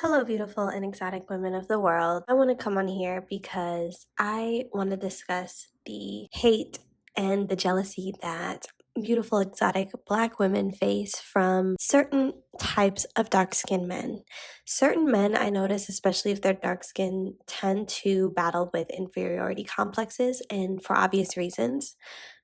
Hello, beautiful and exotic women of the world. I want to come on here because I want to discuss the hate and the jealousy that beautiful, exotic black women face from certain types of dark skinned men. Certain men, I notice, especially if they're dark skinned, tend to battle with inferiority complexes, and for obvious reasons.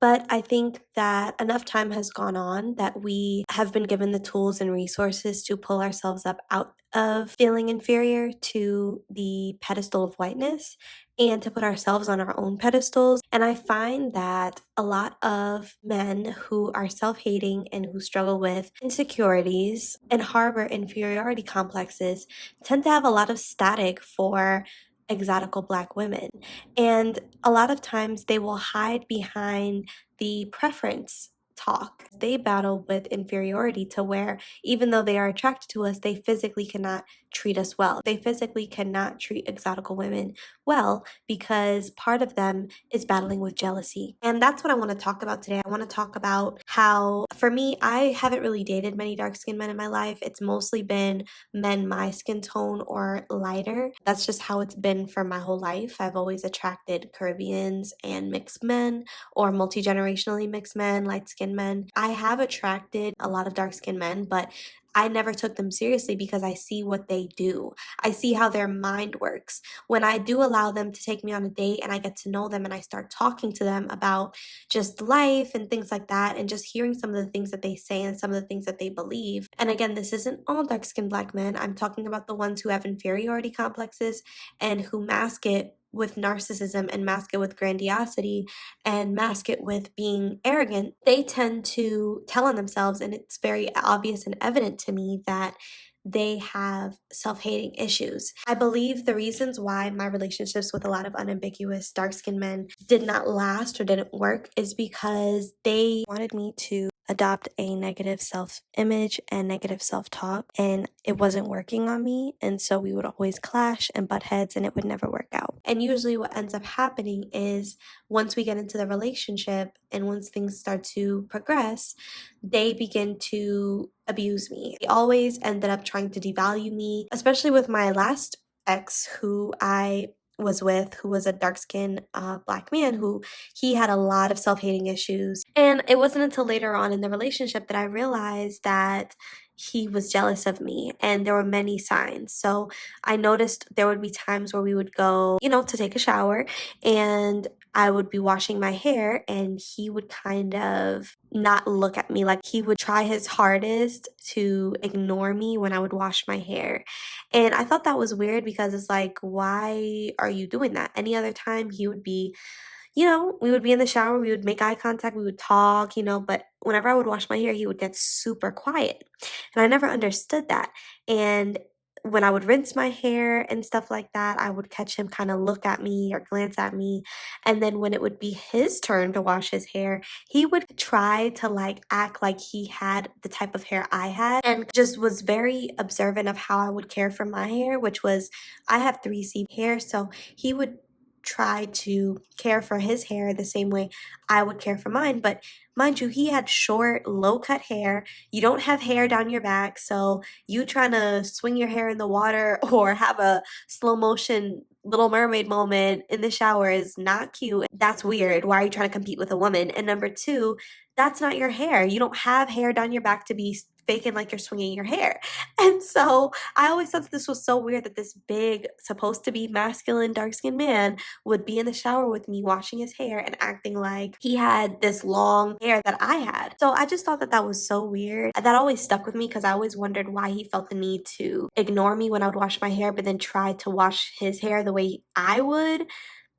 But I think that enough time has gone on that we have been given the tools and resources to pull ourselves up out of feeling inferior to the pedestal of whiteness and to put ourselves on our own pedestals. And I find that a lot of men who are self hating and who struggle with insecurities and harbor inferiority complexes tend to have a lot of static for exotical black women. And a lot of times they will hide behind the preference talk. They battle with inferiority to where even though they are attracted to us, they physically cannot treat us well. They physically cannot treat exotical women well because part of them is battling with jealousy. And that's what I want to talk about today. I want to talk about how, for me, I haven't really dated many dark skinned men in my life. It's mostly been men my skin tone or lighter. That's just how it's been for my whole life. I've always attracted Caribbeans and mixed men or multi-generationally mixed men, light-skinned men. I have attracted a lot of dark-skinned men, but I never took them seriously because I see what they do. I see how their mind works. When I do allow them to take me on a date and I get to know them and I start talking to them about just life and things like that and just hearing some of the things that they say and some of the things that they believe. And again, this isn't all dark-skinned black men. I'm talking about the ones who have inferiority complexes and who mask it with narcissism and mask it with grandiosity and mask it with being arrogant. They tend to tell on themselves, and it's very obvious and evident to me that they have self-hating issues. I believe the reasons why my relationships with a lot of unambiguous dark-skinned men did not last or didn't work is because they wanted me to adopt a negative self-image and negative self-talk, and it wasn't working on me, and so we would always clash and butt heads and it would never work out. And usually what ends up happening is once we get into the relationship and once things start to progress, they begin to abuse me. They always ended up trying to devalue me, especially with my last ex who I was with, who was a dark-skinned black man who he had a lot of self-hating issues. And it wasn't until later on in the relationship that I realized that he was jealous of me, and there were many signs. So I noticed there would be times where we would go, to take a shower, and I would be washing my hair and he would kind of not look at me. Like he would try his hardest to ignore me when I would wash my hair. And I thought that was weird because it's like, why are you doing that? Any other time he would be, we would be in the shower, we would make eye contact, we would talk, but whenever I would wash my hair, he would get super quiet. And I never understood that. And when I would rinse my hair and stuff like that, I would catch him kind of look at me or glance at me. And then when it would be his turn to wash his hair, he would try to like act like he had the type of hair I had and just was very observant of how I would care for my hair, which was I have 3C hair. So he would try to care for his hair the same way I would care for mine. But mind you, he had short, low cut hair. You don't have hair down your back, so you trying to swing your hair in the water or have a slow motion Little Mermaid moment in the shower is not cute. That's weird. Why are you trying to compete with a woman? And number two, that's not your hair. You don't have hair down your back to be faking like you're swinging your hair. And so I always thought that this was so weird that this big, supposed to be masculine, dark skinned man would be in the shower with me washing his hair and acting like he had this long hair that I had. So I just thought that that was so weird. That always stuck with me because I always wondered why he felt the need to ignore me when I would wash my hair, but then try to wash his hair the way I would.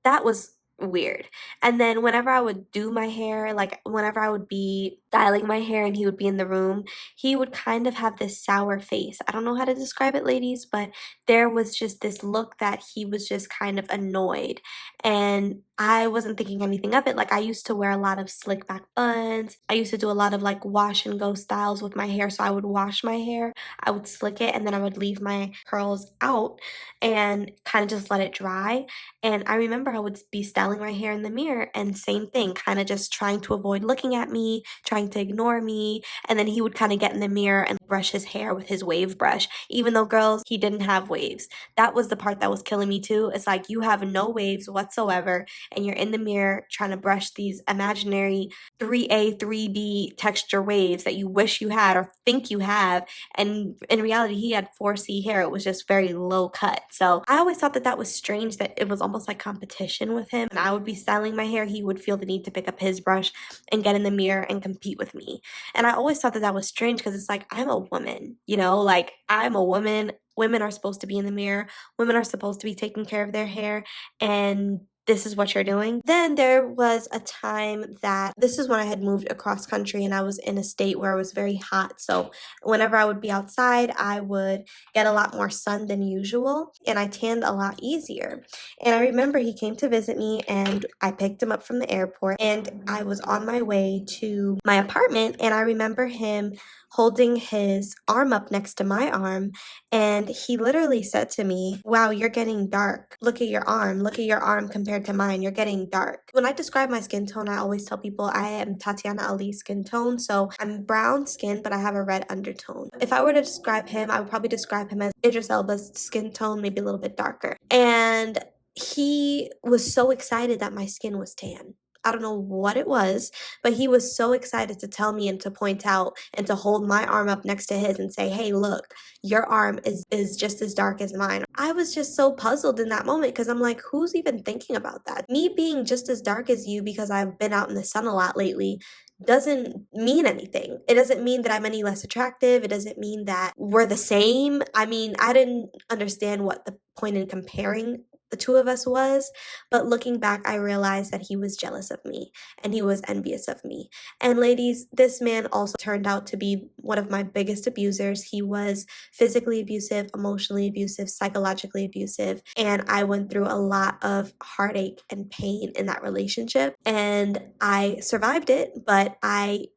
That was weird. And then whenever I would do my hair, like whenever I would be styling my hair and he would be in the room, he would kind of have this sour face. I don't know how to describe it, ladies, but there was just this look that he was just kind of annoyed. And I wasn't thinking anything of it. Like I used to wear a lot of slick back buns. I used to do a lot of like wash and go styles with my hair. So I would wash my hair, I would slick it, and then I would leave my curls out and kind of just let it dry. And I remember I would be styling styling my hair in the mirror, and same thing, kind of just trying to avoid looking at me, trying to ignore me. And then he would kind of get in the mirror and brush his hair with his wave brush, even though, girls, he didn't have waves. That was the part that was killing me too. It's like, you have no waves whatsoever, and you're in the mirror trying to brush these imaginary 3A, 3B texture waves that you wish you had or think you have. And in reality, he had 4C hair. It was just very low cut. So I always thought that that was strange, that it was almost like competition with him. And I would be styling my hair, he would feel the need to pick up his brush and get in the mirror and compete with me. And I always thought that that was strange, because it's like, I'm a woman, you know, like, I'm a woman. Women are supposed to be in the mirror. Women are supposed to be taking care of their hair. And this is what you're doing. Then there was a time that, this is when I had moved across country and I was in a state where it was very hot. So whenever I would be outside, I would get a lot more sun than usual, and I tanned a lot easier. And I remember he came to visit me, and I picked him up from the airport, and I was on my way to my apartment, and I remember him holding his arm up next to my arm, and he literally said to me, "Wow, you're getting dark. Look at your arm. Look at your arm compared to mine. You're getting dark." When I describe my skin tone, I always tell people I am Tatiana Ali's skin tone. So I'm brown skin, but I have a red undertone. If I were to describe him, I would probably describe him as Idris Elba's skin tone, maybe a little bit darker. And he was so excited that my skin was tan. I don't know what it was, but he was so excited to tell me and to point out and to hold my arm up next to his and say, "Hey, look, your arm is just as dark as mine." I was just so puzzled in that moment, because I'm like, who's even thinking about that? Me being just as dark as you because I've been out in the sun a lot lately doesn't mean anything. It doesn't mean that I'm any less attractive. It doesn't mean that we're the same. I mean, I didn't understand what the point in comparing the two of us was, but looking back, I realized that he was jealous of me and he was envious of me. And ladies, this man also turned out to be one of my biggest abusers. He was physically abusive, emotionally abusive, psychologically abusive, and I went through a lot of heartache and pain in that relationship, and I survived it, but I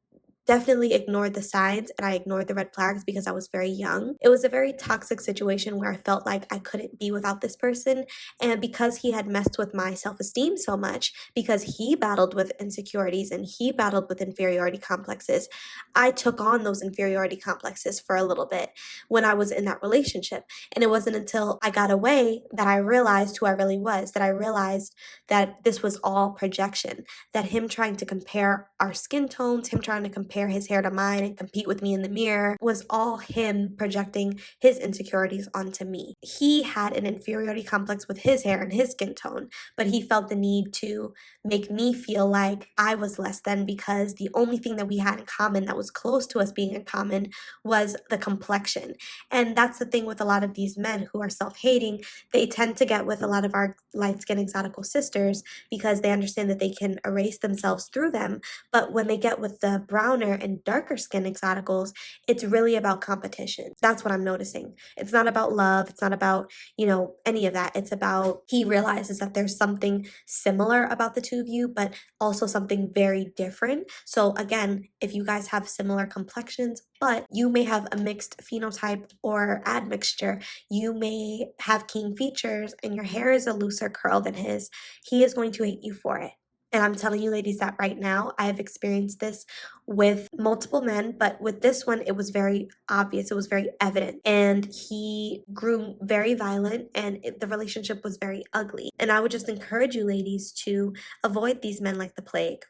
definitely ignored the signs and I ignored the red flags because I was very young. It was a very toxic situation where I felt like I couldn't be without this person. And because he had messed with my self-esteem so much, because he battled with insecurities and he battled with inferiority complexes, I took on those inferiority complexes for a little bit when I was in that relationship. And it wasn't until I got away that I realized who I really was, that I realized that this was all projection, that him trying to compare our skin tones, him trying to compare his hair to mine and compete with me in the mirror, was all him projecting his insecurities onto me. He had an inferiority complex with his hair and his skin tone, but he felt the need to make me feel like I was less than, because the only thing that we had in common that was close to us being in common was the complexion. And that's the thing with a lot of these men who are self-hating. They tend to get with a lot of our light-skinned exotical sisters because they understand that they can erase themselves through them. But when they get with the browner and darker skin exoticals, it's really about competition. That's what I'm noticing. It's not about love. It's not about, any of that. It's about, he realizes that there's something similar about the two of you, but also something very different. So again, if you guys have similar complexions, but you may have a mixed phenotype or admixture, you may have keen features and your hair is a looser curl than his, he is going to hate you for it. And I'm telling you, ladies, that right now I have experienced this with multiple men, but with this one, it was very obvious. It was very evident. And he grew very violent and the relationship was very ugly. And I would just encourage you, ladies, to avoid these men like the plague.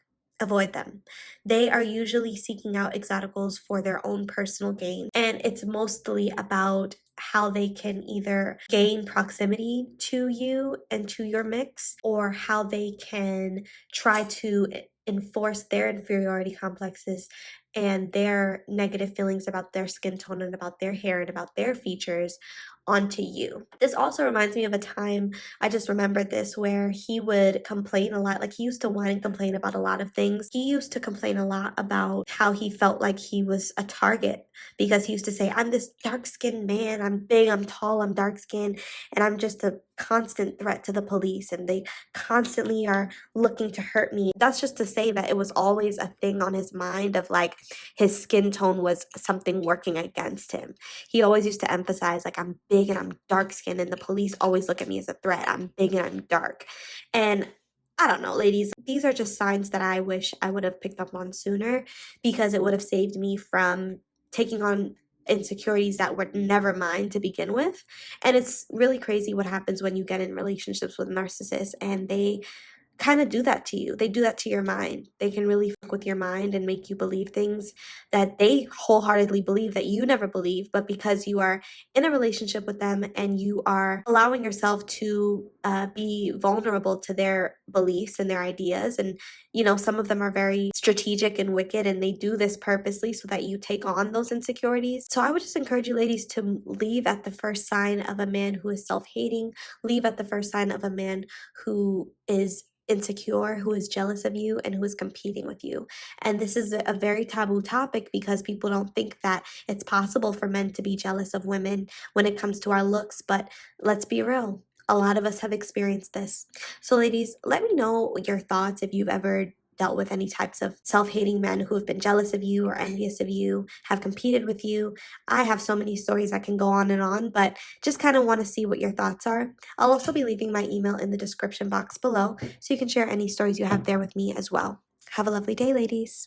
Avoid them. They are usually seeking out exoticals for their own personal gain. And it's mostly about how they can either gain proximity to you and to your mix, or how they can try to enforce their inferiority complexes and their negative feelings about their skin tone and about their hair and about their features onto you. This also reminds me of a time, I just remembered this, where he would complain a lot. Like, he used to whine and complain about a lot of things. He used to complain a lot about how he felt like he was a target, because he used to say, "I'm this dark-skinned man, I'm big, I'm tall, I'm dark-skinned, and I'm just a constant threat to the police, and they constantly are looking to hurt me." That's just to say that it was always a thing on his mind of like his skin tone was something working against him. He always used to emphasize, like, "I'm big and I'm dark skinned and the police always look at me as a threat. I'm big and I'm dark." And I don't know, ladies. These are just signs that I wish I would have picked up on sooner because it would have saved me from taking on insecurities that were never mine to begin with. And it's really crazy what happens when you get in relationships with narcissists and they kind of do that to you. They do that to your mind. They can really fuck with your mind and make you believe things that they wholeheartedly believe that you never believe, but because you are in a relationship with them and you are allowing yourself to be vulnerable to their beliefs and their ideas, and some of them are very strategic and wicked, and they do this purposely so that you take on those insecurities. So I would just encourage you, ladies, to leave at the first sign of a man who is self-hating, leave at the first sign of a man who is insecure, who is jealous of you, and who is competing with you. And this is a very taboo topic because people don't think that it's possible for men to be jealous of women when it comes to our looks. But let's be real, a lot of us have experienced this. So, ladies, let me know your thoughts if you've ever dealt with any types of self-hating men who have been jealous of you or envious of you, have competed with you. I have so many stories I can go on and on, but just kind of want to see what your thoughts are. I'll also be leaving my email in the description box below so you can share any stories you have there with me as well. Have a lovely day, ladies.